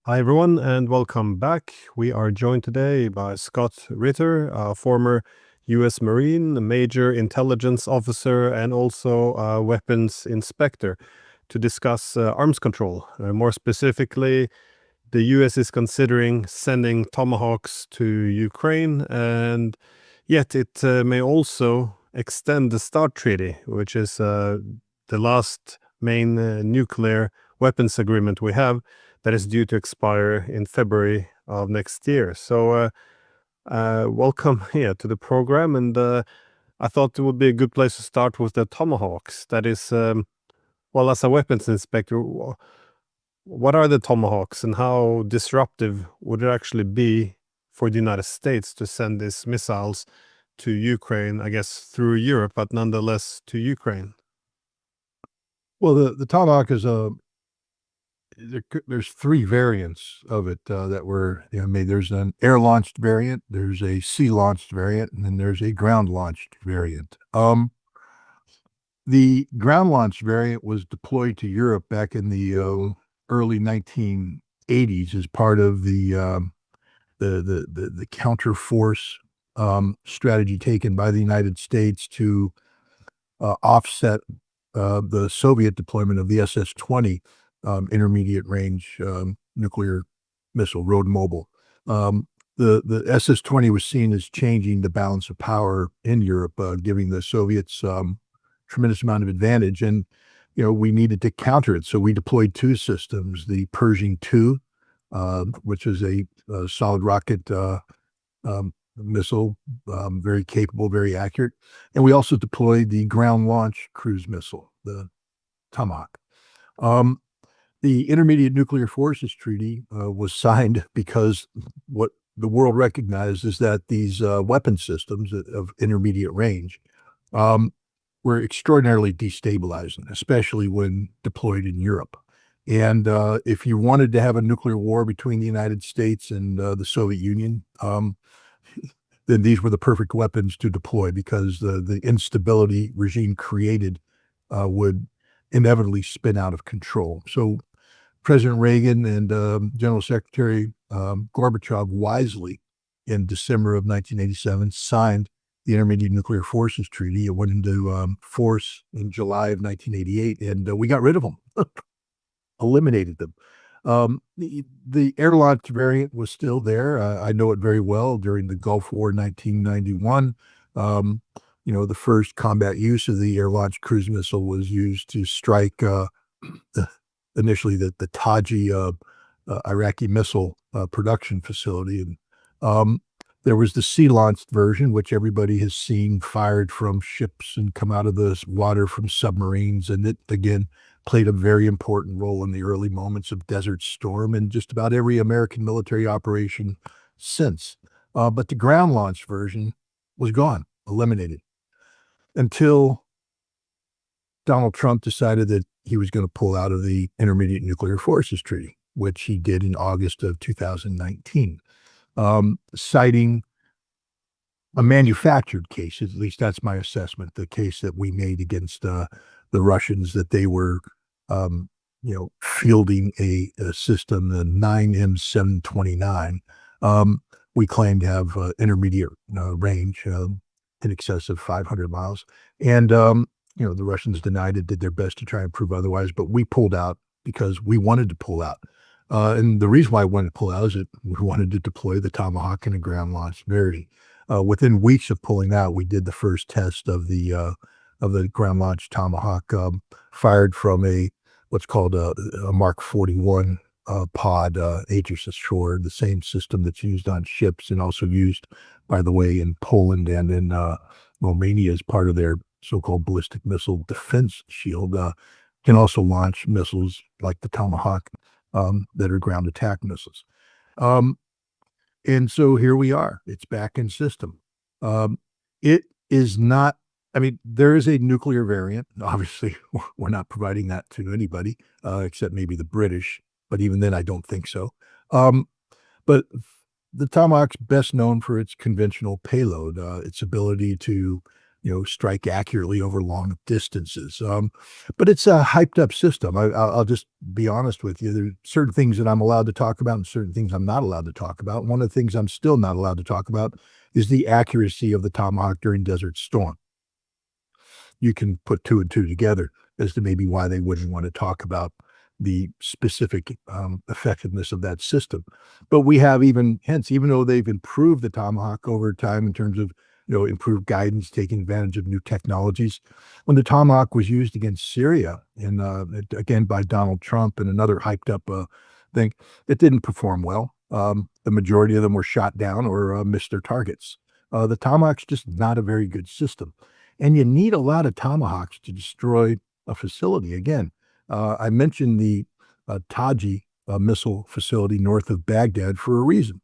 Hi, everyone, and welcome back. We are joined today by Scott Ritter, a former U.S. Marine, a major intelligence officer, and also a weapons inspector, to discuss arms control. More specifically, the U.S. is considering sending Tomahawks to Ukraine, and yet it may also extend the START Treaty, which is the last main nuclear weapons agreement we have that is due to expire in February of next year. So welcome here to the program, and I thought it would be a good place to start with the Tomahawks. That is, well, as a weapons inspector, what are the Tomahawks and how disruptive would it actually be for the United States to send these missiles to Ukraine, I guess through Europe, but nonetheless to Ukraine? Well, the Tomahawk is there's three variants of it that were made. There's an air-launched variant, there's a sea-launched variant, and then there's a ground-launched variant. The ground-launched variant was deployed to Europe back in the early 1980s as part of the counter-force strategy taken by the United States to offset the Soviet deployment of the SS-20 intermediate range nuclear missile, road mobile. The SS-20 was seen as changing the balance of power in Europe, giving the Soviets tremendous amount of advantage. And, we needed to counter it. So we deployed two systems, the Pershing II, which is a solid rocket missile, very capable, very accurate. And we also deployed the ground launch cruise missile, the Tomahawk. The Intermediate Nuclear Forces Treaty was signed because what the world recognized is that these weapon systems of intermediate range were extraordinarily destabilizing, especially when deployed in Europe. And if you wanted to have a nuclear war between the United States and the Soviet Union, then these were the perfect weapons to deploy because the instability regime created would inevitably spin out of control. So President Reagan and General Secretary Gorbachev wisely, in December of 1987, signed the Intermediate Nuclear Forces Treaty. It went into force in July of 1988, and we got rid of them, eliminated them. The air-launched variant was still there. I know it very well. During the Gulf War in 1991, the first combat use of the air-launched cruise missile was used to strike initially the Taji Iraqi missile production facility. And there was the sea-launched version, which everybody has seen fired from ships and come out of the water from submarines. And it, again, played a very important role in the early moments of Desert Storm and just about every American military operation since. But the ground-launched version was gone, eliminated, until Donald Trump decided that he was going to pull out of the Intermediate Nuclear Forces Treaty, which he did in August of 2019, citing a manufactured case. At least that's my assessment, the case that we made against the Russians, that they were fielding a system, the 9M729. We claim to have intermediate range in excess of 500 miles. And the Russians denied it, did their best to try and prove otherwise, but we pulled out because we wanted to pull out. And the reason why I wanted to pull out is that we wanted to deploy the Tomahawk in a ground-launched variety. Within weeks of pulling out, we did the first test of the ground-launched Tomahawk, fired from what's called a Mark 41 pod, HSS Shore, the same system that's used on ships and also used, by the way, in Poland and in Romania as part of their so-called ballistic missile defense shield. Can also launch missiles like the Tomahawk that are ground attack missiles. And so here we are. It's back in system. It is not, there is a nuclear variant. Obviously, we're not providing that to anybody except maybe the British, but even then, I don't think so. But the Tomahawk's best known for its conventional payload, its ability to strike accurately over long distances. But it's a hyped up system. I'll just be honest with you. There's certain things that I'm allowed to talk about and certain things I'm not allowed to talk about. One of the things I'm still not allowed to talk about is the accuracy of the Tomahawk during Desert Storm. You can put two and two together as to maybe why they wouldn't want to talk about the specific effectiveness of that system. But we have even though they've improved the Tomahawk over time in terms of improved guidance, taking advantage of new technologies. When the Tomahawk was used against Syria, and again by Donald Trump and another hyped up thing, it didn't perform well. The majority of them were shot down or missed their targets. The Tomahawk's just not a very good system. And you need a lot of Tomahawks to destroy a facility. Again, I mentioned the Taji missile facility north of Baghdad for a reason,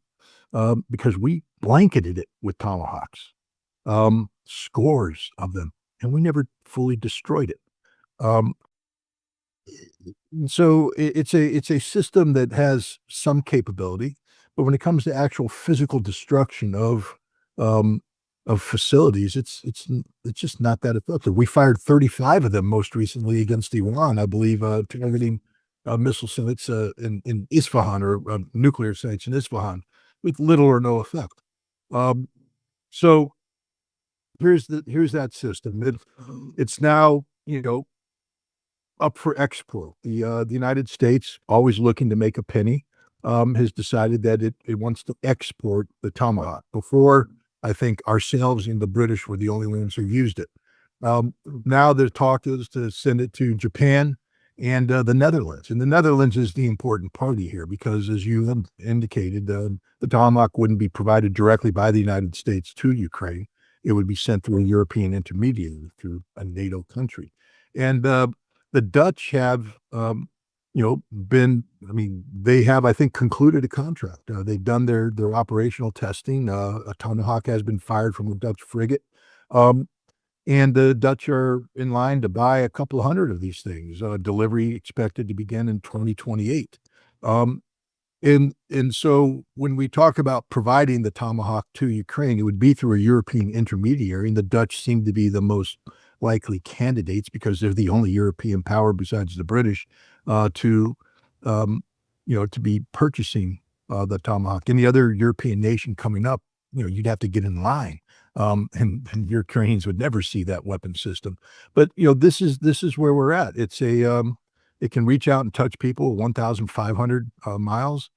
because we blanketed it with Tomahawks, scores of them, and we never fully destroyed it. So it's a system that has some capability, but when it comes to actual physical destruction of facilities, it's just not that effective. We fired 35 of them most recently against Iran, I believe, targeting missile sites in Isfahan, or nuclear sites in Isfahan, with little or no effect. So here's that system. It's now up for export. The United States, always looking to make a penny, has decided that it wants to export the Tomahawk. Before, I think ourselves and the British were the only ones who used it. Now the talk is to send it to Japan and the Netherlands. And the Netherlands is the important party here because, as you indicated, the Tomahawk wouldn't be provided directly by the United States to Ukraine. It would be sent through a European intermediary, through a NATO country. And the Dutch have they have, I think, concluded a contract. They've done their operational testing. A Tomahawk has been fired from a Dutch frigate. And the Dutch are in line to buy a couple hundred of these things. Delivery expected to begin in 2028. And so when we talk about providing the Tomahawk to Ukraine, it would be through a European intermediary, and the Dutch seem to be the most likely candidates because they're the only European power besides the British to be purchasing the Tomahawk. Any other European nation coming up, you'd have to get in line. And Ukrainians would never see that weapon system. But this is where we're at. It's it can reach out and touch people 1,500 miles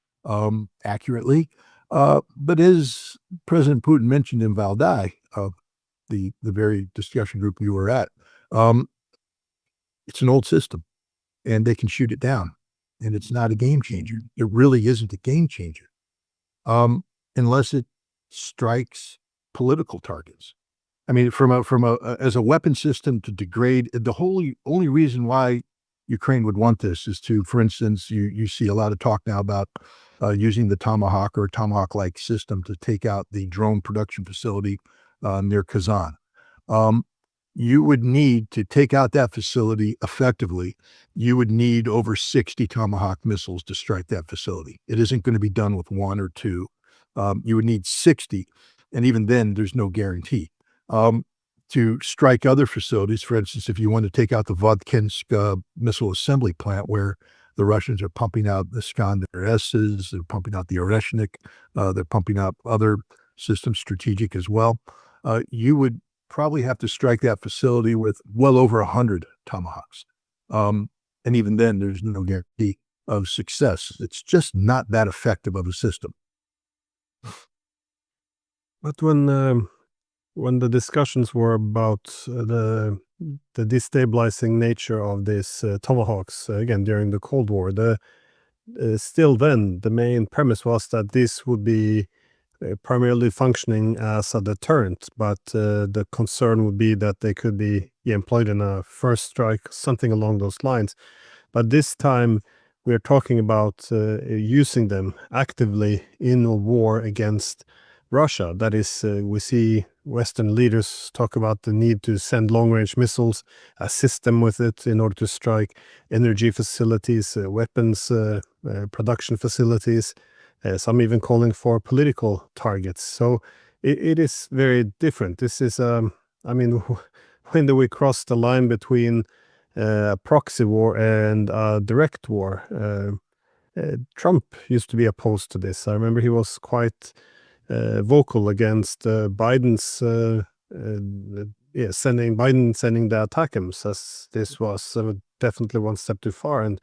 accurately. But as President Putin mentioned in Valdai, the very discussion group we were at, it's an old system, and they can shoot it down, and it's not a game changer. It really isn't a game changer, unless it strikes political targets. I mean, as a weapon system to degrade, the only reason why Ukraine would want this is to, for instance, you see a lot of talk now about using the Tomahawk or a Tomahawk-like system to take out the drone production facility near Kazan. You would need to take out that facility effectively. You would need over 60 Tomahawk missiles to strike that facility. It isn't going to be done with one or two. You would need 60, and even then, there's no guarantee. To strike other facilities, for instance, if you want to take out the Vodkinsk missile assembly plant, where the Russians are pumping out the Iskander-S's, they're pumping out the Oreshnik, they're pumping out other systems, strategic as well, you would probably have to strike that facility with well over 100 Tomahawks. And even then, there's no guarantee of success. It's just not that effective of a system. But when the discussions were about the destabilizing nature of these Tomahawks, again, during the Cold War, still then, the main premise was that this would be primarily functioning as a deterrent, but the concern would be that they could be employed in a first strike, something along those lines. But this time, we're talking about using them actively in a war against Russia. That is, we see Western leaders talk about the need to send long-range missiles, assist them with it in order to strike energy facilities, weapons production facilities, some even calling for political targets. So it is very different. This is a I mean, when do we cross the line between a proxy war and a direct war? Trump used to be opposed to this. I remember he was quite vocal against Biden's sending the ATACMS, as this was definitely one step too far. And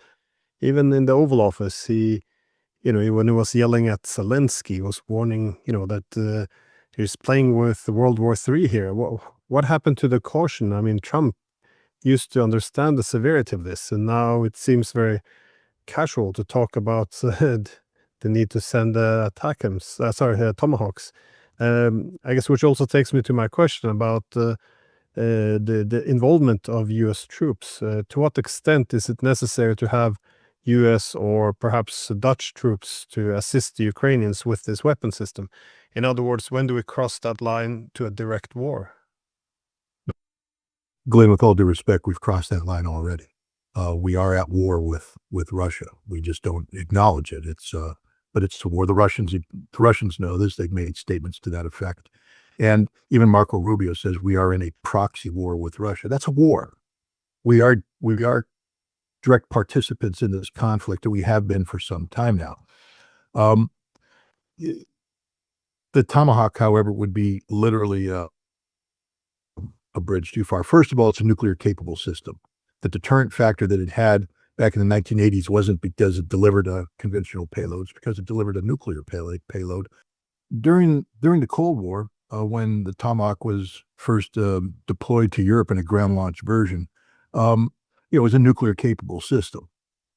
even in the Oval Office, he when he was yelling at Zelensky, he was warning that he's playing with World War III here. What happened to the caution? I mean, Trump used to understand the severity of this, and now it seems very casual to talk about the need to send Tomahawks. I guess, which also takes me to my question about the involvement of U.S. troops. To what extent is it necessary to have U.S. or perhaps Dutch troops to assist the Ukrainians with this weapon system? In other words, when do we cross that line to a direct war? Glenn, with all due respect, we've crossed that line already. We are at war with Russia. We just don't acknowledge it. But it's a war. The Russians know this. They've made statements to that effect. And even Marco Rubio says we are in a proxy war with Russia. That's a war. We are direct participants in this conflict, and we have been for some time now. The Tomahawk, however, would be literally a bridge too far. First of all, it's a nuclear-capable system. The deterrent factor that it had back in the 1980s wasn't because it delivered a conventional payload, it's because it delivered a nuclear payload. During the Cold War, when the Tomahawk was first deployed to Europe in a ground launch version, it was a nuclear capable system,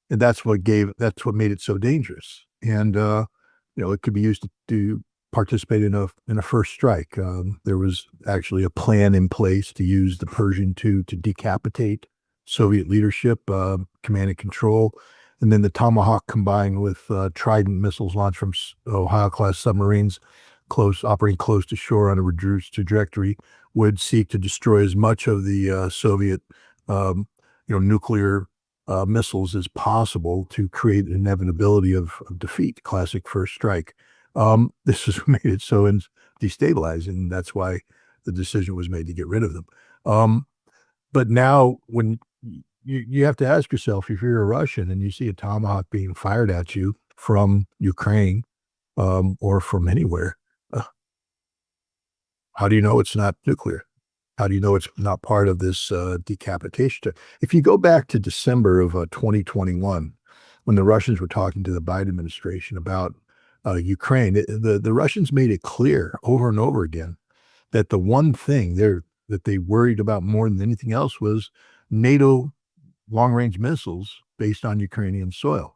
and that's what made it so dangerous. And it could be used to participate in a first strike. There was actually a plan in place to use the Pershing II to decapitate Soviet leadership, command and control. And then the Tomahawk, combined with Trident missiles launched from Ohio-class submarines, operating close to shore on a reduced trajectory, would seek to destroy as much of the Soviet, nuclear missiles as possible to create an inevitability of defeat. Classic first strike. This has made it so destabilizing, and that's why the decision was made to get rid of them. But now, when you have to ask yourself, if you're a Russian and you see a Tomahawk being fired at you from Ukraine or from anywhere, how do you know it's not nuclear? How do you know it's not part of this decapitation? If you go back to December of 2021, when the Russians were talking to the Biden administration about Ukraine, the Russians made it clear over and over again that the one thing that they worried about more than anything else was NATO long-range missiles based on Ukrainian soil.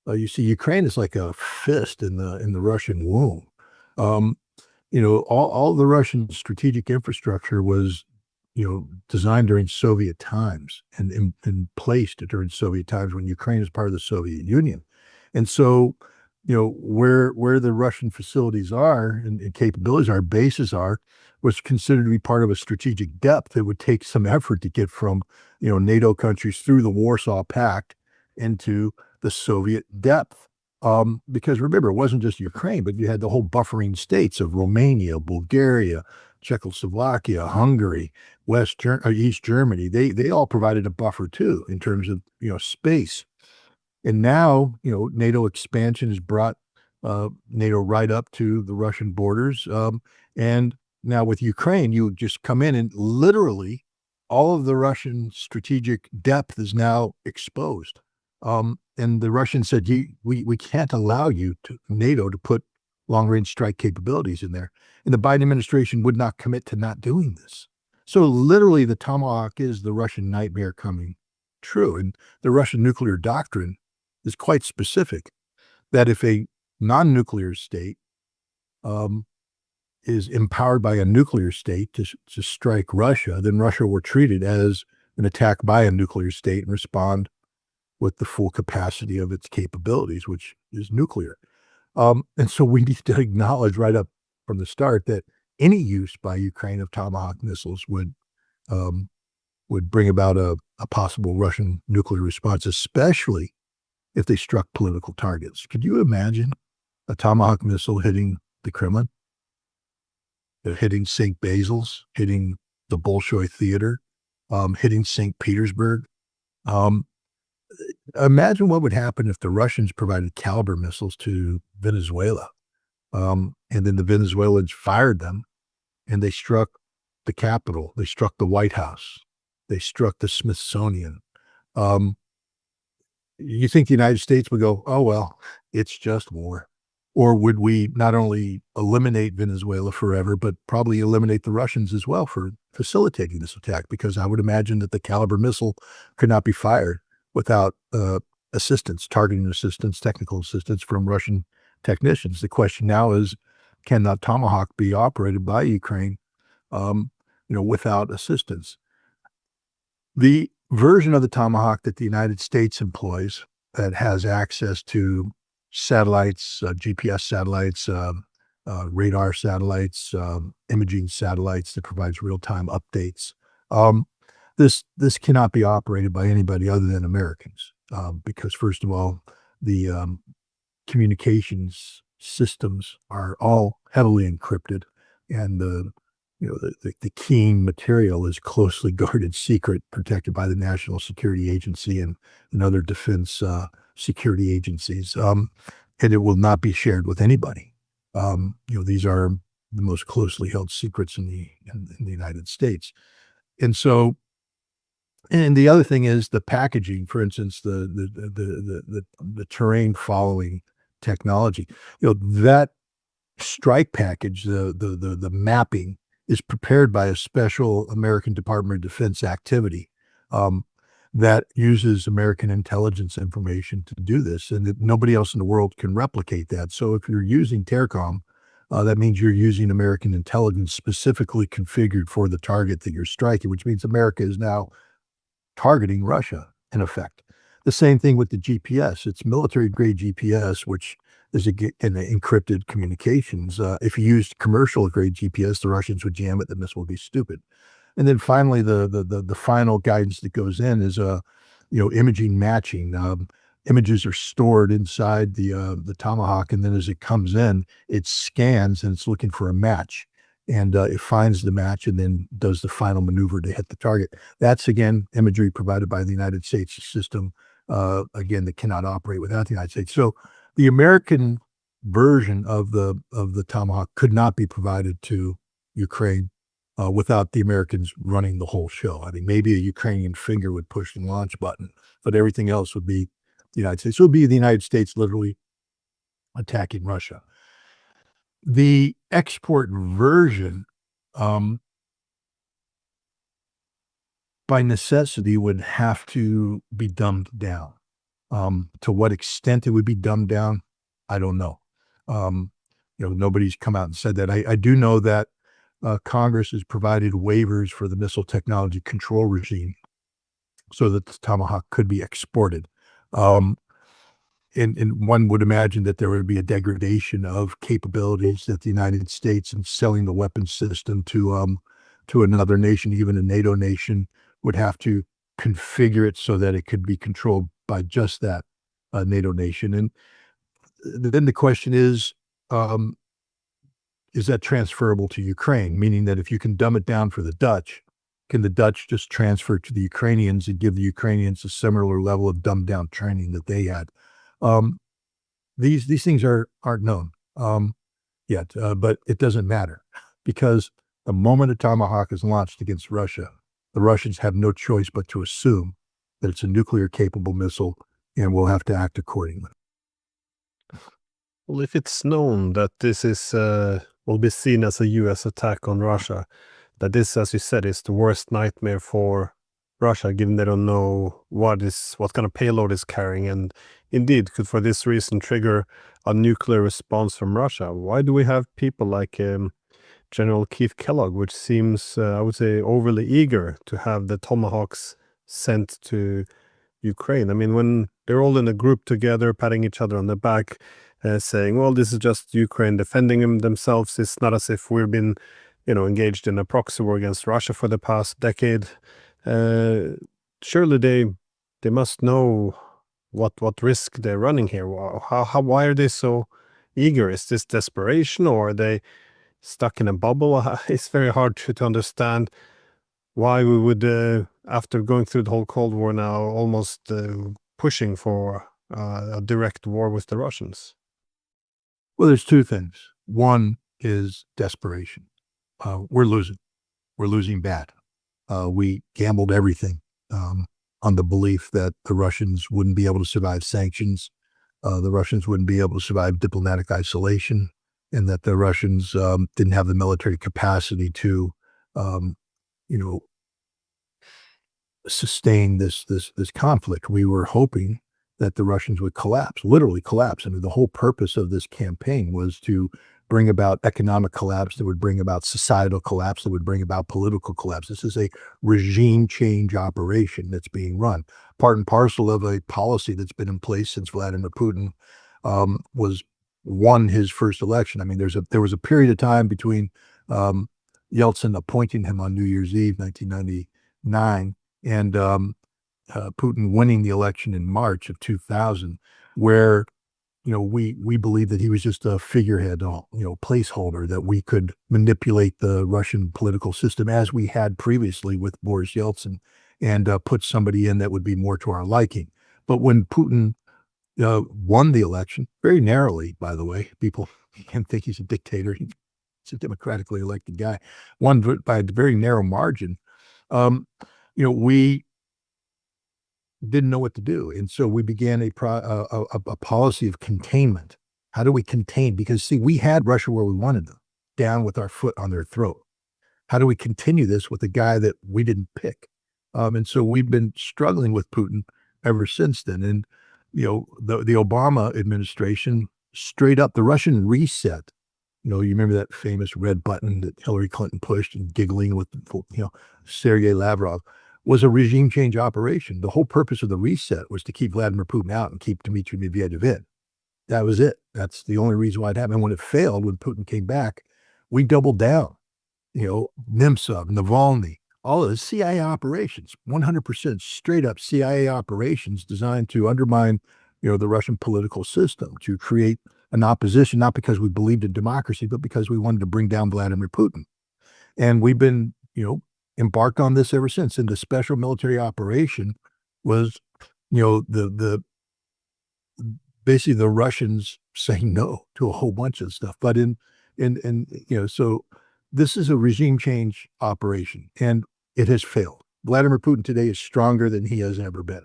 You see, Ukraine is like a fist in the Russian womb. All the Russian strategic infrastructure was, designed during Soviet times and placed during Soviet times when Ukraine was part of the Soviet Union. And so, where the Russian facilities are and capabilities are, bases are, was considered to be part of a strategic depth. It would take some effort to get from, NATO countries through the Warsaw Pact into the Soviet depth. Because remember, it wasn't just Ukraine, but you had the whole buffering states of Romania, Bulgaria, Czechoslovakia, Hungary, East Germany. They all provided a buffer too in terms of, space. And now, NATO expansion has brought NATO right up to the Russian borders. And now with Ukraine, you just come in and literally all of the Russian strategic depth is now exposed. And the Russians said, we can't allow NATO to put long-range strike capabilities in there. And the Biden administration would not commit to not doing this. So literally the Tomahawk is the Russian nightmare coming true. And the Russian nuclear doctrine is quite specific, that if a non-nuclear state is empowered by a nuclear state to strike Russia, then Russia will treat it as an attack by a nuclear state and respond with the full capacity of its capabilities, which is nuclear. And so we need to acknowledge right up from the start that any use by Ukraine of Tomahawk missiles would bring about a possible Russian nuclear response, especially if they struck political targets. Could you imagine a Tomahawk missile hitting the Kremlin, hitting St. Basil's, hitting the Bolshoi Theater, hitting St. Petersburg. Imagine what would happen if the Russians provided caliber missiles to Venezuela, and then the Venezuelans fired them, and they struck the Capitol, they struck the White House, they struck the Smithsonian. Um, you think the United States would go, oh, well, it's just war? Or would we not only eliminate Venezuela forever, but probably eliminate the Russians as well for facilitating this attack? Because I would imagine that the caliber missile could not be fired without assistance, targeting assistance, technical assistance from Russian technicians. The question now is, can that Tomahawk be operated by Ukraine, without assistance? The version of the Tomahawk that the United States employs that has access to satellites, GPS satellites, radar satellites, imaging satellites that provides real-time updates. This cannot be operated by anybody other than Americans, because first of all, the communications systems are all heavily encrypted, and the keying material is closely guarded secret, protected by the National Security Agency and other defense security agencies, and it will not be shared with anybody. These are the most closely held secrets in the United States, and so. And the other thing is the packaging. For instance, the terrain following technology. That strike package, the mapping, is prepared by a special American Department of Defense activity that uses American intelligence information to do this, and that nobody else in the world can replicate that. So if you're using Terracom, that means you're using American intelligence specifically configured for the target that you're striking, which means America is now targeting Russia, in effect. The same thing with the GPS. It's military-grade GPS, which is in encrypted communications. If you used commercial-grade GPS, the Russians would jam it. The missile would be stupid. And then finally, the final guidance that goes in is imaging matching. Images are stored inside the Tomahawk, and then as it comes in, it scans and it's looking for a match. And it finds the match and then does the final maneuver to hit the target. That's, again, imagery provided by the United States system, again, that cannot operate without the United States. So the American version of the Tomahawk could not be provided to Ukraine without the Americans running the whole show. I mean, maybe a Ukrainian finger would push the launch button, but everything else would be the United States. So it would be the United States literally attacking Russia. The export version, by necessity, would have to be dumbed down. To what extent it would be dumbed down, I don't know. Nobody's come out and said that. I do know that Congress has provided waivers for the missile technology control regime so that the Tomahawk could be exported. And one would imagine that there would be a degradation of capabilities that the United States, in selling the weapons system to another nation, even a NATO nation, would have to configure it so that it could be controlled by just that NATO nation. And then the question is that transferable to Ukraine? Meaning that if you can dumb it down for the Dutch, can the Dutch just transfer it to the Ukrainians and give the Ukrainians a similar level of dumbed down training that they had? These things aren't known yet, but it doesn't matter, because the moment a Tomahawk is launched against Russia, the Russians have no choice but to assume that it's a nuclear capable missile and will have to act accordingly. Well, if it's known that this is will be seen as a U.S. attack on Russia, that this, as you said, is the worst nightmare for Russia, given they don't know what kind of payload is carrying, and indeed could for this reason trigger a nuclear response from Russia. Why do we have people like General Keith Kellogg, which seems, I would say, overly eager to have the Tomahawks sent to Ukraine? I mean, when they're all in a group together, patting each other on the back, saying, well, this is just Ukraine defending themselves. It's not as if we've been, engaged in a proxy war against Russia for the past decade. Surely they must know what risk they're running here. Why are they so eager? Is this desperation, or are they stuck in a bubble? It's very hard to understand why we would, after going through the whole Cold War now, almost pushing for a direct war with the Russians. Well, there's two things. One is desperation. We're losing. We're losing bad. We gambled everything on the belief that the Russians wouldn't be able to survive sanctions, the Russians wouldn't be able to survive diplomatic isolation, and that the Russians didn't have the military capacity to, um, you know, sustain this conflict. We were hoping that the Russians would collapse, literally collapse. I mean, the whole purpose of this campaign was to bring about economic collapse that would bring about societal collapse that would bring about political collapse. This is a regime change operation that's being run, part and parcel of a policy that's been in place since Vladimir Putin was won his first election. I mean, there was a period of time between um, Yeltsin appointing him on New Year's Eve, 1999, and Putin winning the election in March of 2000, where we believe that he was just a figurehead, placeholder that we could manipulate the Russian political system as we had previously with Boris Yeltsin, and put somebody in that would be more to our liking. But when Putin won the election very narrowly, by the way, people can think he's a dictator. He's a democratically elected guy, won by a very narrow margin. Um, we didn't know what to do. And so we began a policy of containment. How do we contain? Because see, we had Russia where we wanted them, down with our foot on their throat. How do we continue this with a guy that we didn't pick? And so we've been struggling with Putin ever since then. And the Obama administration, straight up, the Russian reset. You remember that famous red button that Hillary Clinton pushed and giggling with, Sergei Lavrov, was a regime change operation. The whole purpose of the reset was to keep Vladimir Putin out and keep Dmitry Medvedev in. That was it. That's the only reason why it happened. And when it failed, when Putin came back, we doubled down. Nemtsov, Navalny, all of the CIA operations, 100% straight up CIA operations designed to undermine, the Russian political system, to create an opposition, not because we believed in democracy, but because we wanted to bring down Vladimir Putin. And we've been, embarked on this ever since. And the special military operation was, the basically the Russians saying no to a whole bunch of stuff. But so this is a regime change operation, and it has failed. Vladimir Putin today is stronger than he has ever been.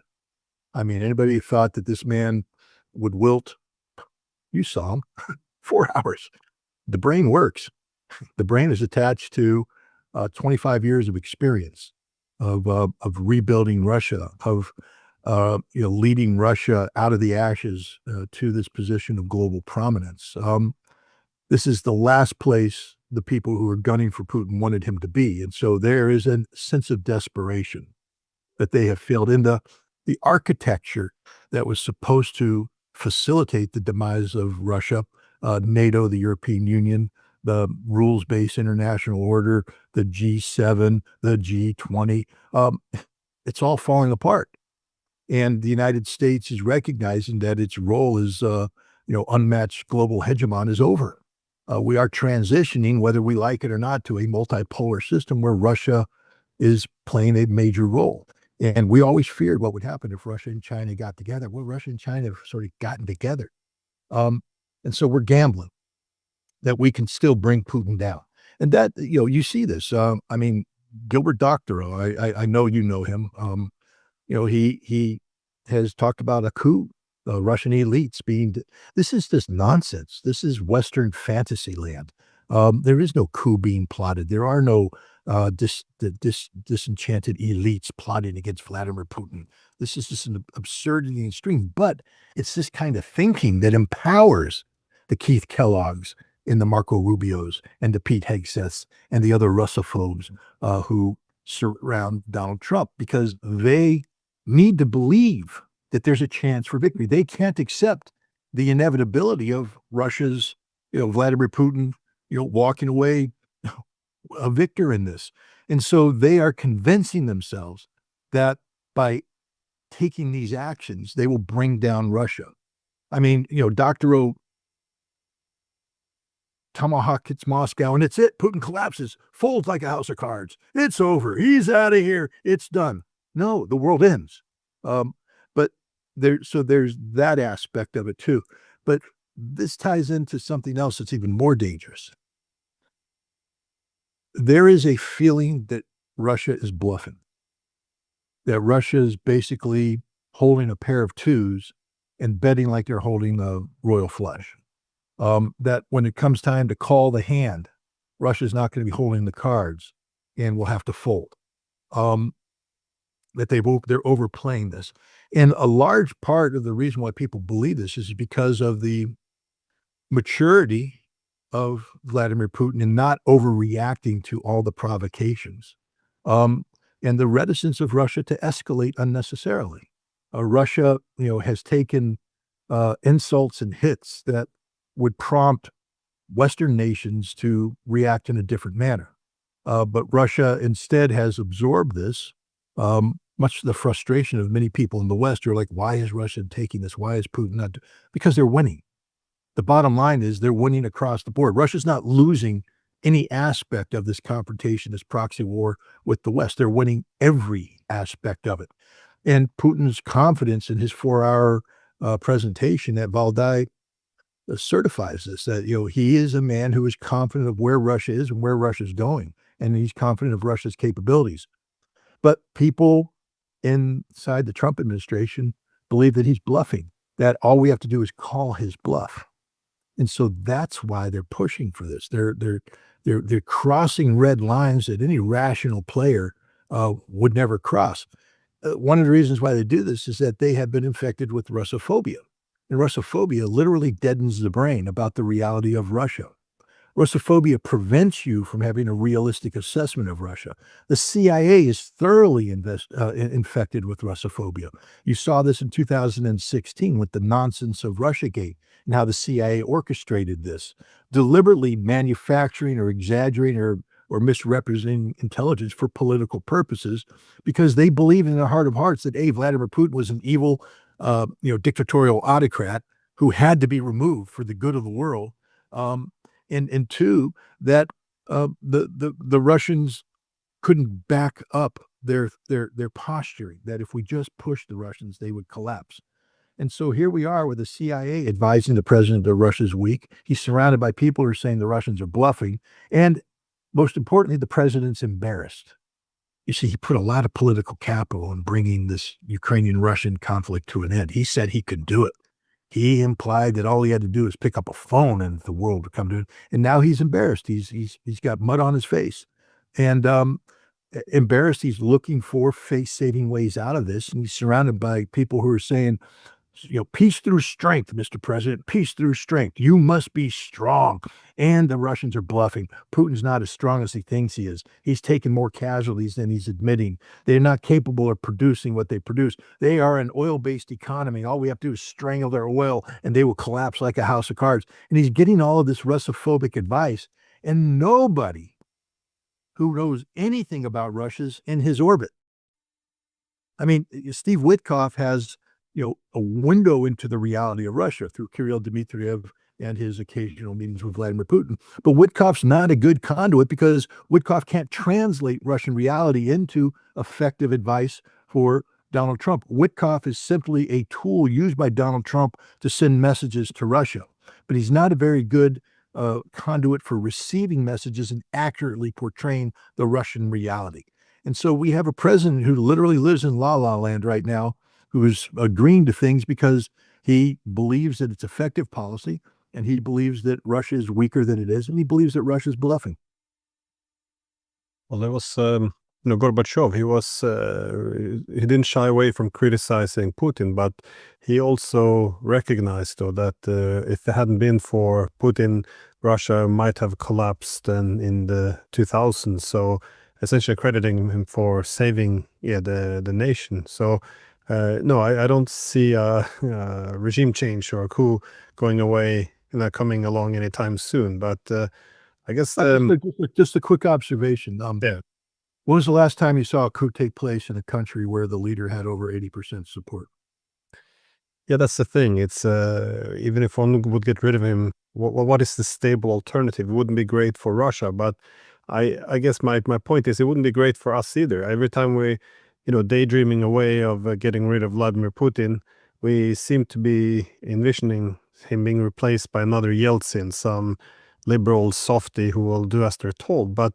I mean, anybody who thought that this man would wilt, you saw him, 4 hours. The brain works. The brain is attached to 25 years of experience of rebuilding Russia, of leading Russia out of the ashes to this position of global prominence. This is the last place the people who were gunning for Putin wanted him to be. And so there is a sense of desperation that they have failed in the architecture that was supposed to facilitate the demise of Russia, NATO, the European Union, the rules-based international order, the G7, the G20. It's all falling apart. And the United States is recognizing that its role as, unmatched global hegemon is over. We are transitioning, whether we like it or not, to a multipolar system where Russia is playing a major role. And we always feared what would happen if Russia and China got together. Well, Russia and China have sort of gotten together. And so we're gambling that we can still bring Putin down. And that, you see this. I mean, Gilbert Doctorow, I know you know him. He has talked about a coup, Russian elites being. This is just nonsense. This is Western fantasy land. There is no coup being plotted. There are no disenchanted elites plotting against Vladimir Putin. This is just an absurdity in extreme. But it's this kind of thinking that empowers the Keith Kellogg's and the Marco Rubios and the Pete Hegseths and the other Russophobes who surround Donald Trump, because they need to believe that there's a chance for victory. They can't accept the inevitability of Russia's, Vladimir Putin, walking away a victor in this. And so they are convincing themselves that by taking these actions, they will bring down Russia. I mean, Doctorow Tomahawk hits Moscow, and it's it. Putin collapses, folds like a house of cards. It's over. He's out of here. It's done. No, the world ends. But there's that aspect of it too. But this ties into something else that's even more dangerous. There is a feeling that Russia is bluffing, that Russia is basically holding a pair of twos and betting like they're holding a royal flush. That when it comes time to call the hand, Russia's not going to be holding the cards and will have to fold. That they're overplaying this. And a large part of the reason why people believe this is because of the maturity of Vladimir Putin and not overreacting to all the provocations, and the reticence of Russia to escalate unnecessarily. Russia, has taken insults and hits that would prompt Western nations to react in a different manner. But Russia instead has absorbed this, much to the frustration of many people in the West who are like, why is Russia taking this? Why is Putin not? Because they're winning. The bottom line is they're winning across the board. Russia's not losing any aspect of this confrontation, this proxy war with the West. They're winning every aspect of it. And Putin's confidence in his 4-hour presentation at Valdai certifies this, that, he is a man who is confident of where Russia is and where Russia's going. And he's confident of Russia's capabilities. But people inside the Trump administration believe that he's bluffing, that all we have to do is call his bluff. And so that's why they're pushing for this. They're crossing red lines that any rational player would never cross. One of the reasons why they do this is that they have been infected with Russophobia. And Russophobia literally deadens the brain about the reality of Russia. Russophobia prevents you from having a realistic assessment of Russia. The CIA is thoroughly infected with Russophobia. You saw this in 2016 with the nonsense of Russiagate and how the CIA orchestrated this, deliberately manufacturing or exaggerating or misrepresenting intelligence for political purposes, because they believe in their heart of hearts that Vladimir Putin was an evil, dictatorial autocrat who had to be removed for the good of the world. And two, that the Russians couldn't back up their posturing, that if we just pushed the Russians, they would collapse. And so here we are with the CIA advising the president that Russia's weak. He's surrounded by people who are saying the Russians are bluffing. And most importantly, the president's embarrassed. You see, he put a lot of political capital in bringing this Ukrainian-Russian conflict to an end. He said he could do it. He implied that all he had to do is pick up a phone and the world would come to it. And now he's embarrassed. He's got mud on his face. And embarrassed, he's looking for face-saving ways out of this. And he's surrounded by people who are saying, peace through strength, Mr. President, peace through strength. You must be strong. And the Russians are bluffing. Putin's not as strong as he thinks he is. He's taken more casualties than he's admitting. They're not capable of producing what they produce. They are an oil-based economy. All we have to do is strangle their oil and they will collapse like a house of cards. And he's getting all of this Russophobic advice, and nobody who knows anything about Russia's in his orbit. I mean, Steve Witkoff has a window into the reality of Russia through Kirill Dmitriev and his occasional meetings with Vladimir Putin. But Witkoff's not a good conduit because Witkoff can't translate Russian reality into effective advice for Donald Trump. Witkoff is simply a tool used by Donald Trump to send messages to Russia, but he's not a very good conduit for receiving messages and accurately portraying the Russian reality. And so we have a president who literally lives in La La Land right now, who is agreeing to things because he believes that it's effective policy, and he believes that Russia is weaker than it is, and he believes that Russia is bluffing. Well, there was, Gorbachev. He didn't shy away from criticizing Putin, but he also recognized, though, that if it hadn't been for Putin, Russia might have collapsed in the 2000s. So essentially crediting him for saving the nation. So no, I don't see a regime change or a coup going away, coming along anytime soon. But I guess just a quick observation. Yeah. When was the last time you saw a coup take place in a country where the leader had over 80% support? Yeah, that's the thing. It's even if one would get rid of him what is the stable alternative? It wouldn't be great for Russia, but I guess my point is it wouldn't be great for us either. Every time we, daydreaming away of getting rid of Vladimir Putin, we seem to be envisioning him being replaced by another Yeltsin, some liberal softy who will do as they're told. But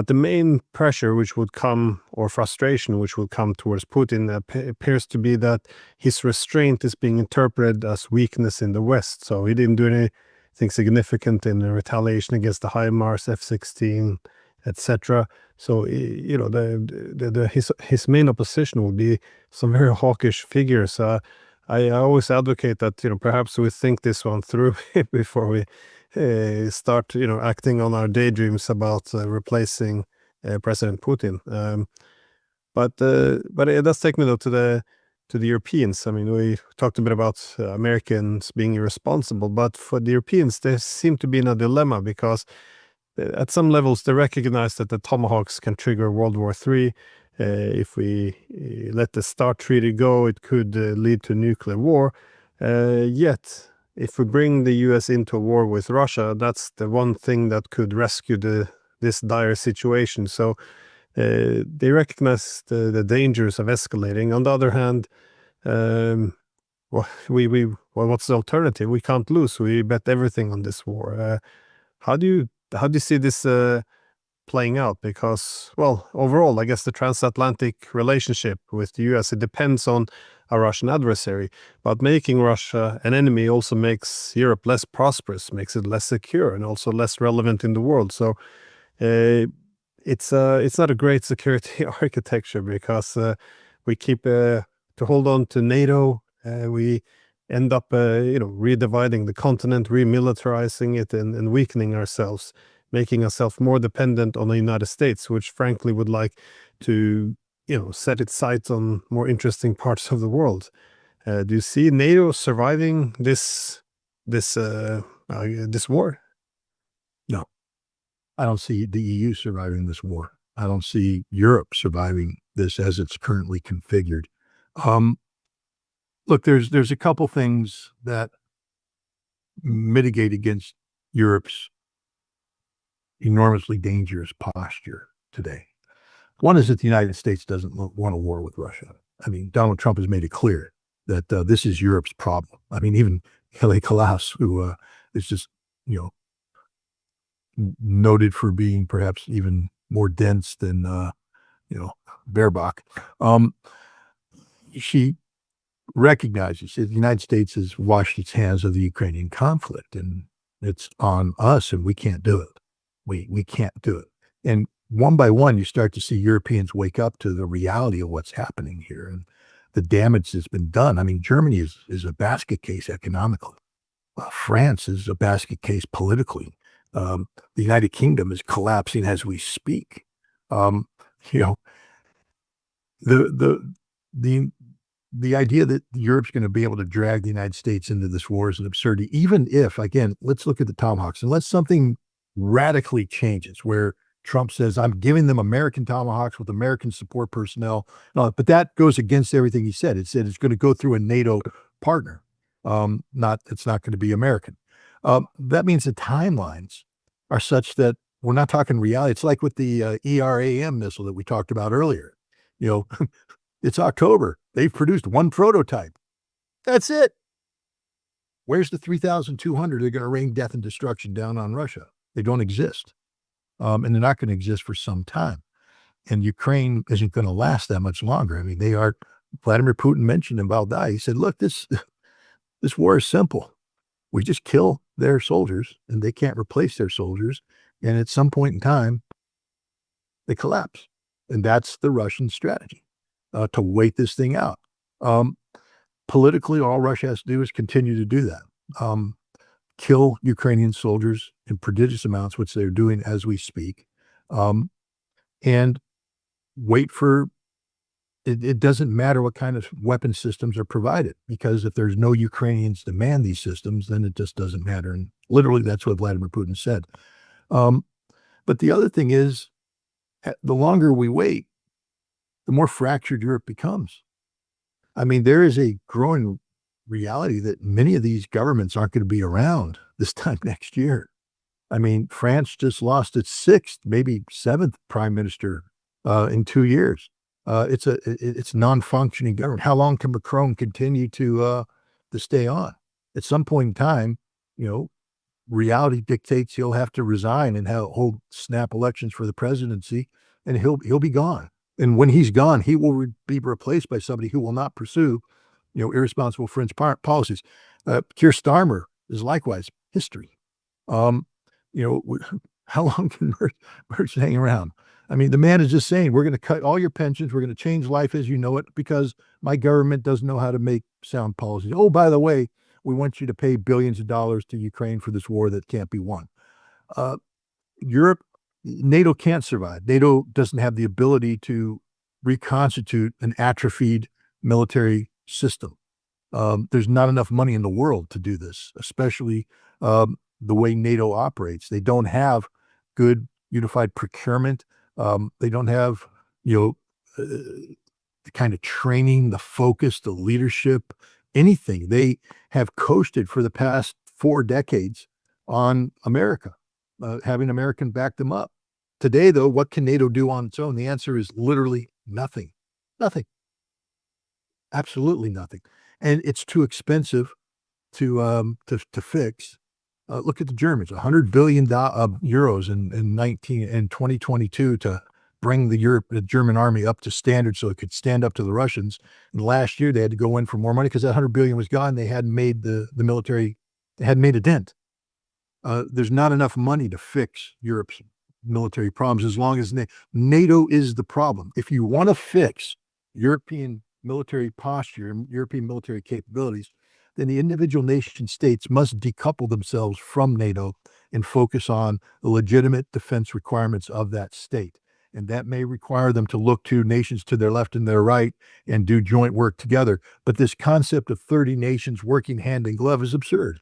the main pressure which would come, or frustration which would come towards Putin, appears to be that his restraint is being interpreted as weakness in the West. So he didn't do anything significant in retaliation against the HIMARS, F-16, etc. So his main opposition would be some very hawkish figures. I always advocate that perhaps we think this one through before we start acting on our daydreams about replacing President Putin. But it does take me though to the Europeans. I mean, we talked a bit about Americans being irresponsible, but for the Europeans, they seem to be in a dilemma because at some levels they recognize that the Tomahawks can trigger World War III. If we let the START treaty go, it could lead to nuclear war. Yet, if we bring the US into a war with Russia, that's the one thing that could rescue this dire situation. So they recognize the dangers of escalating. On the other hand, what's the alternative? We can't lose. We bet everything on this war. How do you see this playing out? Because, well, overall, I guess the transatlantic relationship with the US, it depends on a Russian adversary, but making Russia an enemy also makes Europe less prosperous, makes it less secure, and also less relevant in the world. So it's not a great security architecture because we keep to hold on to NATO. We end up redividing the continent, remilitarizing it, and weakening ourselves, making ourselves more dependent on the United States, which frankly would like to set its sights on more interesting parts of the world. Do you see NATO surviving this war? No, I don't see the EU surviving this war. I don't see Europe surviving this as it's currently configured. Look, there's a couple things that mitigate against Europe's enormously dangerous posture today. One is that the United States doesn't want a war with Russia. I mean, Donald Trump has made it clear that this is Europe's problem. I mean, even Kelly Kalas, who is just, noted for being perhaps even more dense than, Baerbock. She recognizes that the United States has washed its hands of the Ukrainian conflict, and it's on us, and we can't do it. We can't do it. And one by one, you start to see Europeans wake up to the reality of what's happening here and the damage that's been done. I mean, Germany is a basket case economically. France is a basket case politically. The United Kingdom is collapsing as we speak. The idea that Europe's going to be able to drag the United States into this war is an absurdity. Even if, again, let's look at the Tomahawks, unless something radically changes where Trump says, I'm giving them American Tomahawks with American support personnel. No, but that goes against everything he said. It said it's going to go through a NATO partner. It's not going to be American. That means the timelines are such that we're not talking reality. It's like with the ERAM missile that we talked about earlier. It's October. They've produced one prototype. That's it. Where's the 3,200 they're going to rain death and destruction down on Russia? They don't exist. And they're not going to exist for some time. And Ukraine isn't going to last that much longer. I mean, Vladimir Putin mentioned in Valdai, he said, look, this war is simple. We just kill their soldiers and they can't replace their soldiers. And at some point in time, they collapse. And that's the Russian strategy, to wait this thing out. Politically, all Russia has to do is continue to do that. Kill Ukrainian soldiers in prodigious amounts, which they're doing as we speak, and wait for it doesn't matter what kind of weapon systems are provided, because if there's no Ukrainians to man these systems, then it just doesn't matter. And literally, that's what Vladimir Putin said. But the other thing is, the longer we wait, the more fractured Europe becomes. I mean, there is a growing reality that many of these governments aren't going to be around this time next year. I mean, France just lost its sixth, maybe seventh prime minister in 2 years. It's non-functioning government. How long can Macron continue to stay on? At some point in time, you know, reality dictates he'll have to resign and hold snap elections for the presidency, and he'll be gone. And when he's gone, he will be replaced by somebody who will not pursue, irresponsible French policies. Keir Starmer is likewise history. Um, how long can Merch hang around? I mean, the man is just saying, we're going to cut all your pensions. We're going to change life as you know it because my government doesn't know how to make sound policies. Oh, by the way, we want you to pay billions of dollars to Ukraine for this war that can't be won. Europe, NATO can't survive. NATO doesn't have the ability to reconstitute an atrophied military system. There's not enough money in the world to do this, especially the way NATO operates. They don't have good unified procurement. They don't have, the kind of training, the focus, the leadership, anything. They have coasted for the past 4 decades on America, having American back them up. Today, though, what can NATO do on its own? The answer is literally nothing. Nothing. Absolutely nothing. And it's too expensive to fix. Look at the Germans, 100 billion euros in 2022 to bring the German army up to standard so it could stand up to the Russians. And last year they had to go in for more money because that 100 billion was gone. They hadn't made the military, they hadn't made a dent. There's not enough money to fix Europe's military problems as long as NATO is the problem. If you want to fix European military posture and European military capabilities, then the individual nation states must decouple themselves from NATO and focus on the legitimate defense requirements of that state. And that may require them to look to nations to their left and their right and do joint work together. But this concept of 30 nations working hand in glove is absurd.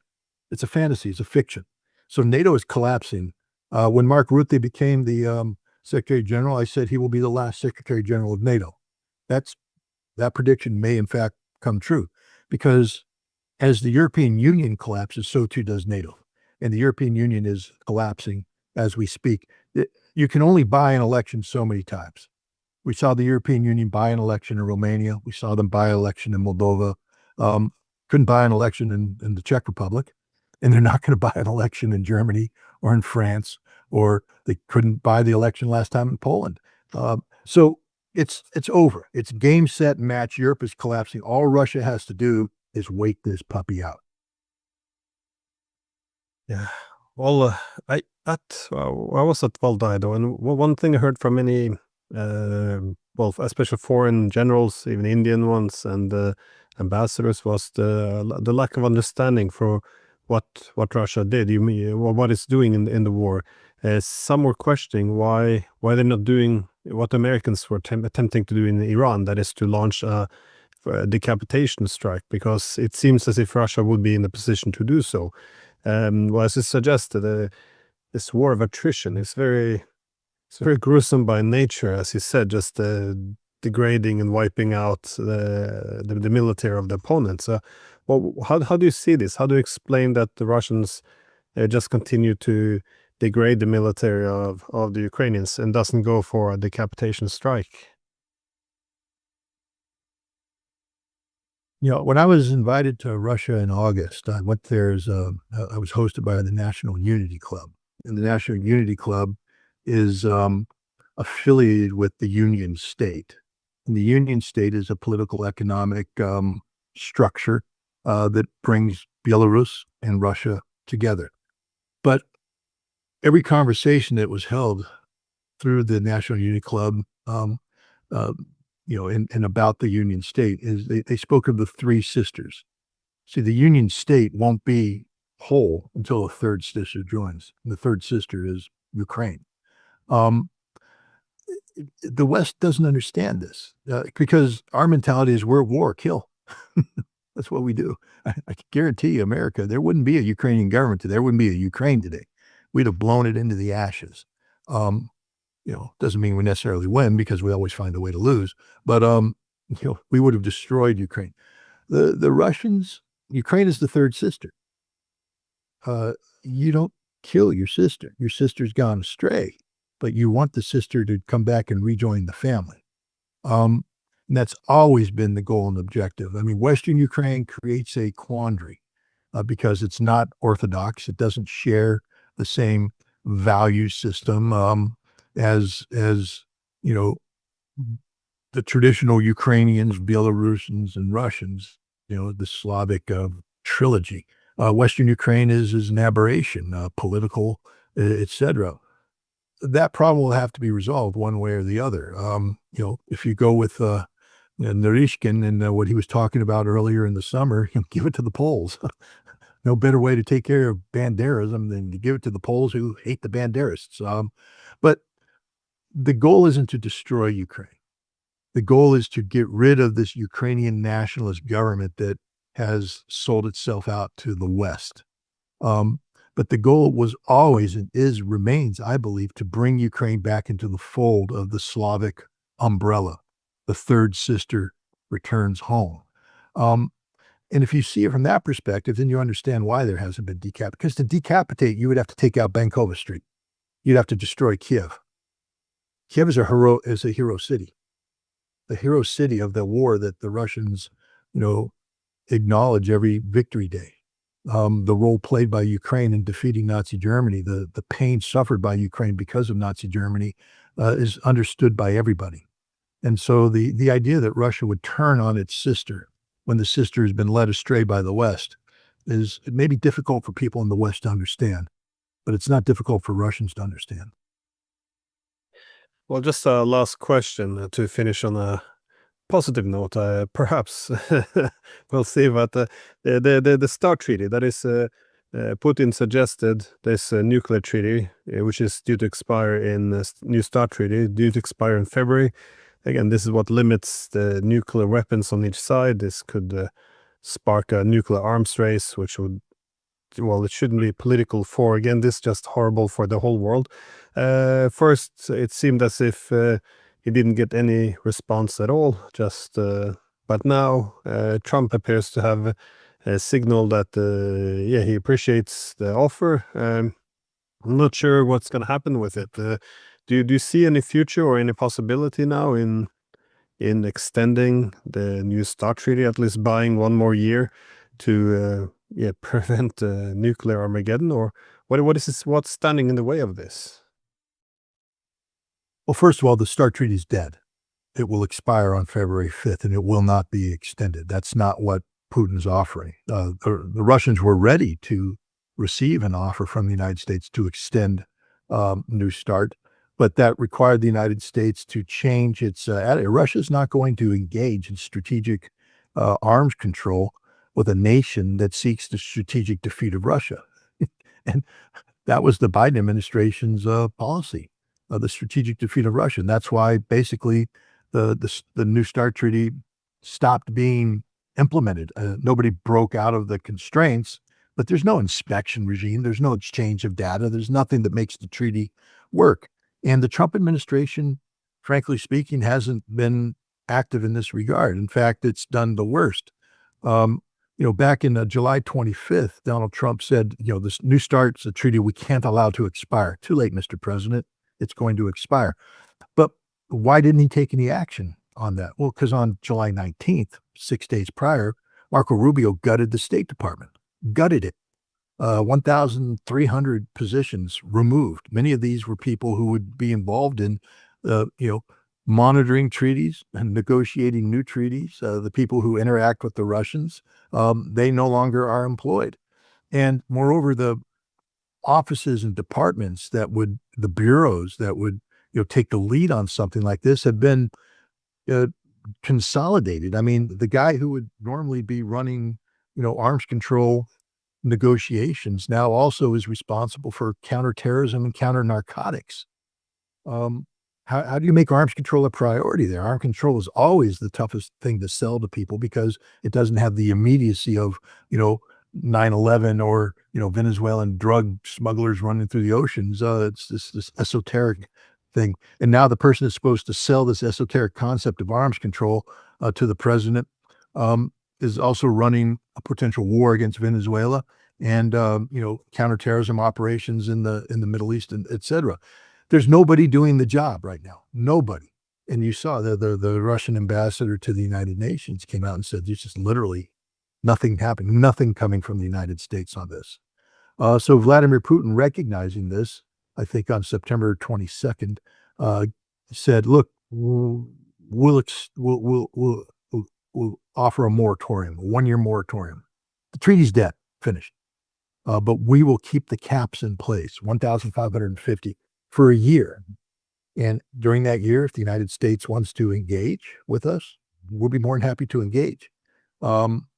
It's a fantasy, it's a fiction. So NATO is collapsing. When Mark Rutte became the Secretary General, I said he will be the last Secretary General of NATO. That prediction may in fact come true because as the European Union collapses, so too does NATO. And the European Union is collapsing as we speak. You can only buy an election so many times. We saw the European Union buy an election in Romania. We saw them buy an election in Moldova. Couldn't buy an election in the Czech Republic. And they're not going to buy an election in Germany or in France, or they couldn't buy the election last time in Poland. So it's over. It's game, set, match. Europe is collapsing. All Russia has to do is wait this puppy out. Yeah. Well, I was at Valdido, and one thing I heard from many, especially foreign generals, even Indian ones, and ambassadors, was the lack of understanding for what Russia did. You mean what it's doing in the war. Some were questioning why they're not doing what the Americans were attempting to do in Iran, that is to launch a decapitation strike, because it seems as if Russia would be in a position to do so. As it suggested, this war of attrition is very gruesome by nature, as you said, just degrading and wiping out the military of the opponent. So, how do you see this? How do you explain that the Russians just continue to degrade the military of the Ukrainians and doesn't go for a decapitation strike? When I was invited to Russia in August, I went there I was hosted by the National Unity Club. And the National Unity Club is affiliated with the Union State. And the Union State is a political economic structure that brings Belarus and Russia together. But every conversation that was held through the National Unity Club, and about the Union State is they spoke of the three sisters. See, the Union State won't be whole until a third sister joins. And the third sister is Ukraine. The West doesn't understand this because our mentality is we're at war, kill. That's what we do. I can guarantee you, America, there wouldn't be a Ukrainian government today. There wouldn't be a Ukraine today. We'd have blown it into the ashes. Doesn't mean we necessarily win because we always find a way to lose. But we would have destroyed Ukraine. The Russians Ukraine is the third sister. You don't kill your sister. Your sister's gone astray, but you want the sister to come back and rejoin the family. And that's always been the goal and objective. I mean, Western Ukraine creates a quandary because it's not orthodox. It doesn't share the same value system as you know the traditional Ukrainians, Belarusians, and Russians. The Slavic trilogy. Western Ukraine is an aberration, political, etc. That problem will have to be resolved one way or the other. If you go with Narishkin and what he was talking about earlier in the summer, give it to the Poles. No better way to take care of Banderism than to give it to the Poles who hate the Banderists. But the goal isn't to destroy Ukraine. The goal is to get rid of this Ukrainian nationalist government that has sold itself out to the West. But the goal was always and remains, I believe, to bring Ukraine back into the fold of the Slavic umbrella. The third sister returns home. And if you see it from that perspective, then you understand why there hasn't been decapitation. Because to decapitate, you would have to take out Bankova Street. You'd have to destroy Kiev. Kiev is a hero city. The hero city of the war that the Russians, acknowledge every victory day. The role played by Ukraine in defeating Nazi Germany, the pain suffered by Ukraine because of Nazi Germany is understood by everybody. And so the idea that Russia would turn on its sister when the sister has been led astray by the West it may be difficult for people in the West to understand, but it's not difficult for Russians to understand. Well, just a last question to finish on a positive note, perhaps. We'll see. But the START treaty, that is, Putin suggested this nuclear treaty, which is due to expire in new START treaty, due to expire in February. Again, this is what limits the nuclear weapons on each side. This could spark a nuclear arms race, which would, well, it shouldn't be political for. Again, this is just horrible for the whole world. First, it seemed as if he didn't get any response at all. But now Trump appears to have signaled that he appreciates the offer. I'm not sure what's going to happen with it. Do you see any future or any possibility now in extending the new START treaty, at least buying one more year to prevent nuclear Armageddon? Or what's standing in the way of this? Well, first of all, the START treaty is dead. It will expire on February 5th, and it will not be extended. That's not what Putin's offering. The Russians were ready to receive an offer from the United States to extend New START, but that required the United States to change its attitude. Russia's not going to engage in strategic arms control with a nation that seeks the strategic defeat of Russia. And that was the Biden administration's policy, the strategic defeat of Russia. And that's why basically the New START treaty stopped being implemented. Nobody broke out of the constraints, but there's no inspection regime. There's no exchange of data. There's nothing that makes the treaty work. And the Trump administration, frankly speaking, hasn't been active in this regard. In fact, it's done the worst. Back in July 25th, Donald Trump said, this New START's a treaty we can't allow to expire. Too late, Mr. President. It's going to expire. But why didn't he take any action on that? Well, because on July 19th, 6 days prior, Marco Rubio gutted the State Department, gutted it. 1,300 positions removed. Many of these were people who would be involved in, monitoring treaties and negotiating new treaties. The people who interact with the Russians, they no longer are employed. And moreover, the offices and departments the bureaus that would, take the lead on something like this have been consolidated. I mean, the guy who would normally be running, arms control negotiations now also is responsible for counterterrorism and counter narcotics. How do you make arms control a priority there? Arms control is always the toughest thing to sell to people because it doesn't have the immediacy of, 9/11 or, Venezuelan drug smugglers running through the oceans. It's this esoteric thing. And now the person is supposed to sell this esoteric concept of arms control to the president. is also running a potential war against Venezuela and counterterrorism operations in the Middle East, and et cetera. There's nobody doing the job right now. Nobody. And you saw the Russian ambassador to the United Nations came out and said there's just literally nothing happening, nothing coming from the United States on this. So Vladimir Putin, recognizing this, I think on September 22nd, said, "Look, we'll offer a moratorium, a 1-year moratorium. The treaty's dead, finished. But we will keep the caps in place, 1,550 for a year. And during that year, if the United States wants to engage with us, we'll be more than happy to engage." Um,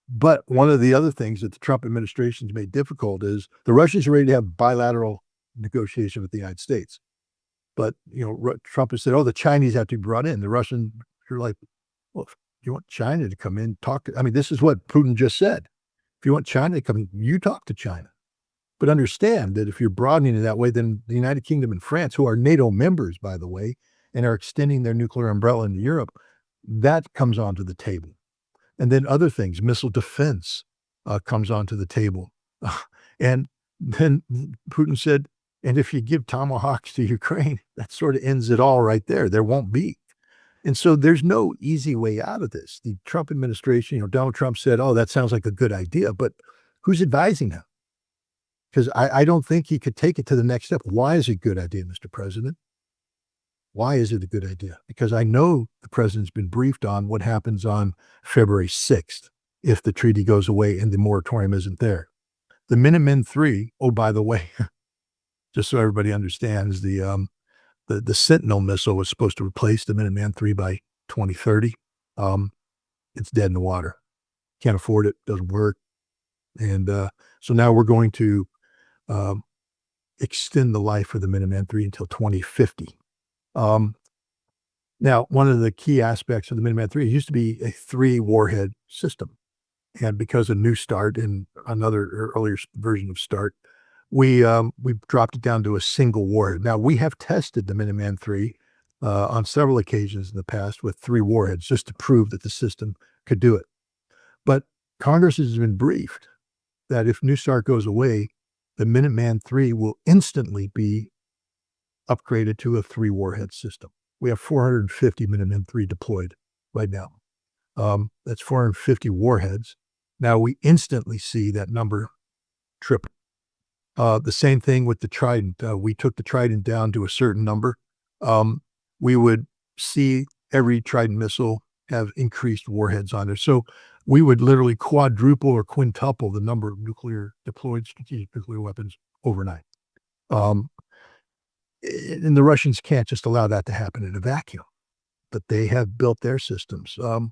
but one of the other things that the Trump administration's made difficult is the Russians are ready to have bilateral negotiation with the United States. But, Trump has said, "Oh, the Chinese have to be brought in." The Russians are like, "Well, if you want China to come in, talk to," I mean, this is what Putin just said. "If you want China to come in, you talk to China." But understand that if you're broadening it that way, then the United Kingdom and France, who are NATO members, by the way, and are extending their nuclear umbrella into Europe, that comes onto the table. And then other things, missile defense, comes onto the table. And then Putin said, "And if you give Tomahawks to Ukraine, that sort of ends it all right there. There won't be." And so there's no easy way out of this. The Trump administration, Donald Trump said, "Oh, that sounds like a good idea," but who's advising him? Because I don't think he could take it to the next step. Why is it a good idea, Mr. President? Why is it a good idea? Because I know the president's been briefed on what happens on February 6th if the treaty goes away and the moratorium isn't there. The Minutemen III, oh, by the way, just so everybody understands, the Sentinel missile was supposed to replace the Minuteman III by 2030. It's dead in the water. Can't afford it. Doesn't work. And so now we're going to extend the life of the Minuteman III until 2050. Now, one of the key aspects of the Minuteman III, it used to be a 3-warhead system. And because of New START and another earlier version of START, we dropped it down to a single warhead. Now, we have tested the Minuteman III on several occasions in the past with 3 warheads just to prove that the system could do it. But Congress has been briefed that if New START goes away, the Minuteman III will instantly be upgraded to a 3-warhead system. We have 450 Minuteman III deployed right now. That's 450 warheads. Now we instantly see that number triple. The same thing with the Trident. We took the Trident down to a certain number. We would see every Trident missile have increased warheads on it. So we would literally quadruple or quintuple the number of deployed strategic nuclear weapons overnight. And the Russians can't just allow that to happen in a vacuum, but they have built their systems. The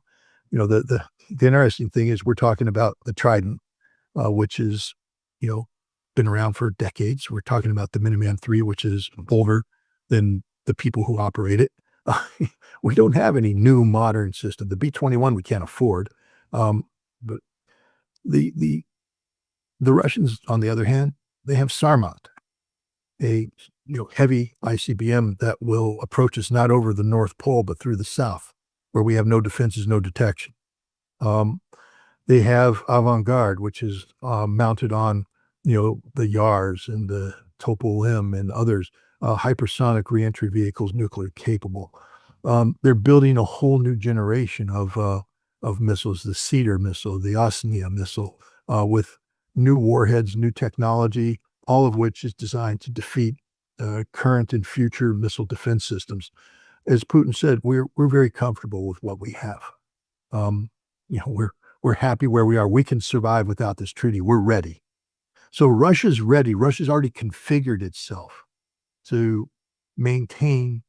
interesting thing is we're talking about the Trident, which is, been around for decades. We're talking about the Minuteman III, which is older than the people who operate it. We don't have any new modern system. The B-21 we can't afford. But the Russians, on the other hand, they have Sarmat, a heavy ICBM that will approach us not over the North Pole, but through the South, where we have no defenses, no detection. They have Avant-Garde, which is mounted on, the Yars and the Topo-M and others, hypersonic reentry vehicles, nuclear capable. They're building a whole new generation of missiles, the Cedar missile, the Osnia missile, with new warheads, new technology, all of which is designed to defeat current and future missile defense systems. As Putin said, we're very comfortable with what we have. We're happy where we are. We can survive without this treaty. We're ready. So Russia's ready. Russia's already configured itself to maintain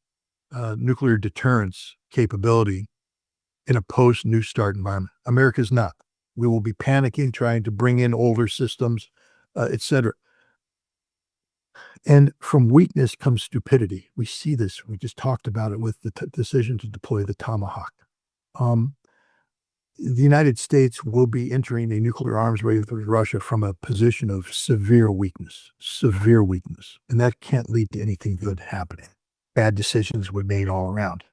nuclear deterrence capability in a post-New START environment. America's not. We will be panicking, trying to bring in older systems, et cetera. And from weakness comes stupidity. We see this. We just talked about it with the decision to deploy the Tomahawk. The United States will be entering a nuclear arms race with Russia from a position of severe weakness. And that can't lead to anything good happening. Bad decisions were made all around.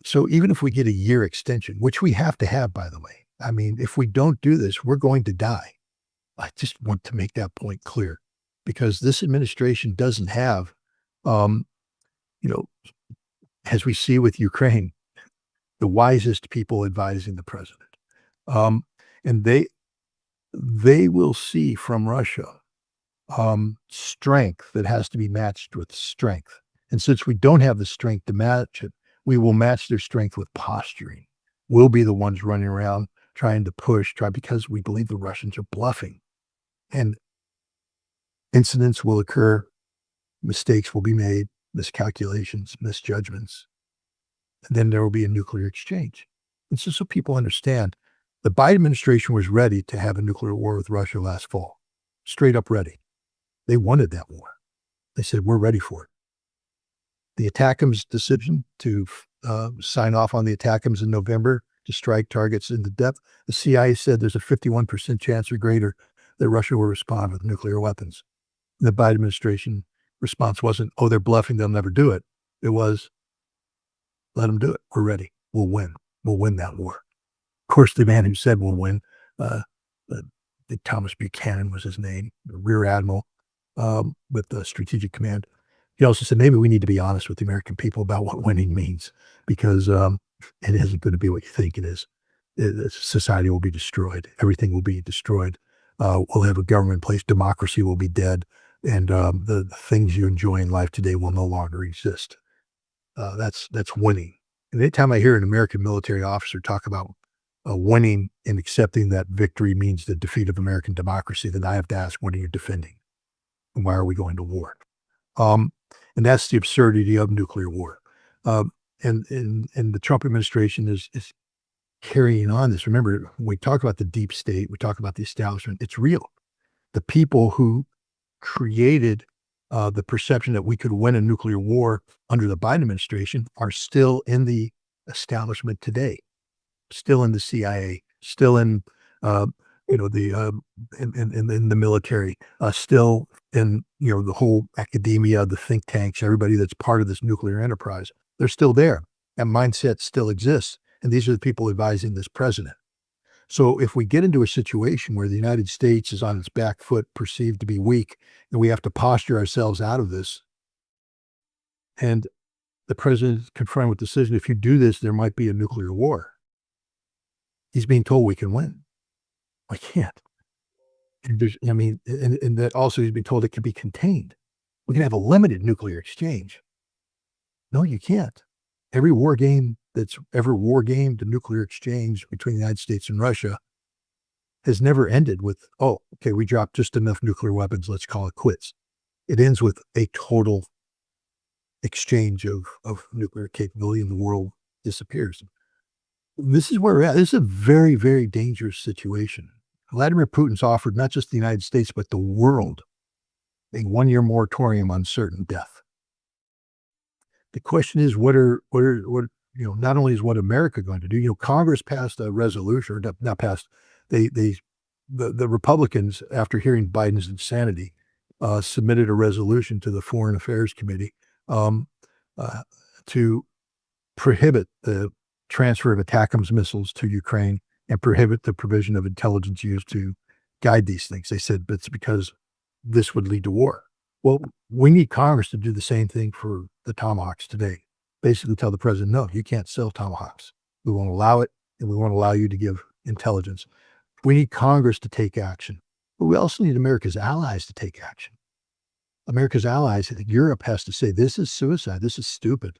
So even if we get a year extension, which we have to have, by the way, I mean, if we don't do this, we're going to die. I just want to make that point clear because this administration doesn't have, um, you know, as we see with Ukraine, the wisest people advising the president. Um, and they will see from Russia strength that has to be matched with strength. And since we don't have the strength to match it, we will match their strength with posturing. We'll be the ones running around trying to because we believe the Russians are bluffing. And incidents will occur, mistakes will be made, miscalculations, misjudgments. And then there will be a nuclear exchange. And so people understand the Biden administration was ready to have a nuclear war with Russia last fall, straight up ready. They wanted that war. They said, we're ready for it. The ATACMS decision to sign off on the ATACMS in November to strike targets in the depth, the CIA said there's a 51% chance or greater that Russia will respond with nuclear weapons. And the Biden administration response wasn't, oh, they're bluffing, they'll never do it. It was, let them do it. We're ready. We'll win. We'll win that war. Of course, the man who said we'll win, Thomas Buchanan was his name, the Rear Admiral with the Strategic Command. He also said, maybe we need to be honest with the American people about what winning means because it isn't going to be what you think it is. Society will be destroyed. Everything will be destroyed. We'll have a government in place. Democracy will be dead. And the things you enjoy in life today will no longer exist. That's winning. And anytime I hear an American military officer talk about winning and accepting that victory means the defeat of American democracy, then I have to ask, what are you defending? And why are we going to war? And that's the absurdity of nuclear war. And the Trump administration is carrying on this. Remember, when we talk about the deep state, we talk about the establishment, it's real. The people who created the perception that we could win a nuclear war under the Biden administration are still in the establishment today, still in the CIA, still in in the military, still in the whole academia, the think tanks, everybody that's part of this nuclear enterprise. They're still there. That mindset still exists, and these are the people advising this president. So if we get into a situation where the United States is on its back foot, perceived to be weak, and we have to posture ourselves out of this, and the president is confronted with the decision, if you do this, there might be a nuclear war. He's being told we can win. I can't. And and that also he's being told it can be contained. We can have a limited nuclear exchange. No, you can't. Every war game that's ever war gamed a nuclear exchange between the United States and Russia has never ended with, oh, okay, we dropped just enough nuclear weapons, let's call it quits. It ends with a total exchange of nuclear capability and the world disappears. This is where we're at. This is a very, very dangerous situation. Vladimir Putin's offered not just the United States, but the world a 1-year moratorium on certain death. The question is, what not only is what America going to do, Congress passed a resolution, or not passed, the Republicans, after hearing Biden's insanity, submitted a resolution to the Foreign Affairs Committee to prohibit the transfer of ATACMS missiles to Ukraine and prohibit the provision of intelligence used to guide these things. They said it's because this would lead to war. Well, we need Congress to do the same thing for the Tomahawks today. Basically tell the president, no, you can't sell Tomahawks. We won't allow it, and we won't allow you to give intelligence. We need Congress to take action. But we also need America's allies to take action. America's allies, Europe has to say, this is suicide. This is stupid.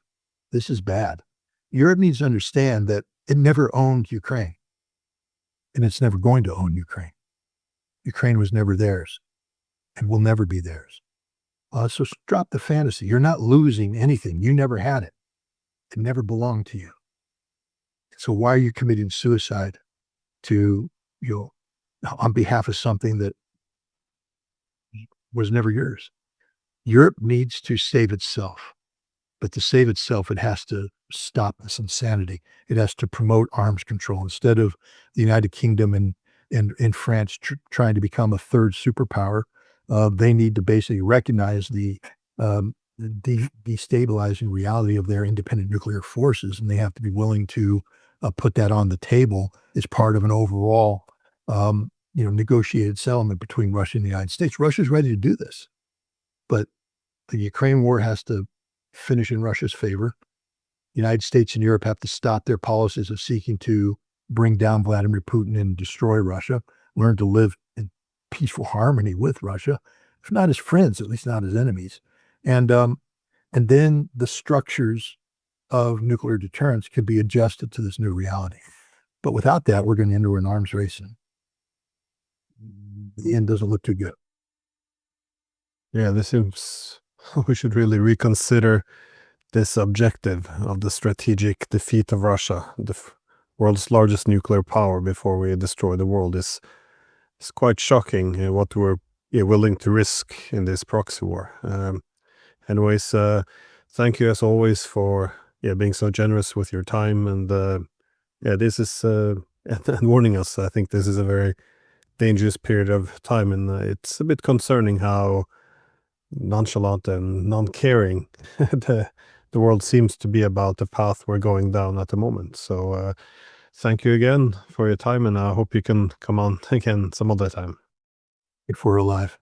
This is bad. Europe needs to understand that it never owned Ukraine, and it's never going to own Ukraine. Ukraine was never theirs and will never be theirs. So drop the fantasy. You're not losing anything. You never had it. It never belonged to you. So why are you committing suicide to, on behalf of something that was never yours? Europe needs to save itself. But to save itself, it has to stop this insanity. It has to promote arms control instead of the United Kingdom and France trying to become a third superpower. They need to basically recognize the destabilizing reality of their independent nuclear forces, and they have to be willing to put that on the table as part of an overall, negotiated settlement between Russia and the United States. Russia's ready to do this, but the Ukraine war has to finish in Russia's favor. The United States and Europe have to stop their policies of seeking to bring down Vladimir Putin and destroy Russia, learn to live in peaceful harmony with Russia, if not as friends, at least not as enemies. And then the structures of nuclear deterrence could be adjusted to this new reality. But without that, we're going to enter an arms race, and the end doesn't look too good. Yeah, this seems we should really reconsider this objective of the strategic defeat of Russia, the world's largest nuclear power, before we destroy the world. Is quite shocking what we're willing to risk in this proxy war. Anyways, thank you as always for being so generous with your time, and this is and warning us. I think this is a very dangerous period of time, and it's a bit concerning how nonchalant and non-caring the world seems to be about the path we're going down at the moment. So thank you again for your time, and I hope you can come on again some other time. If we're alive.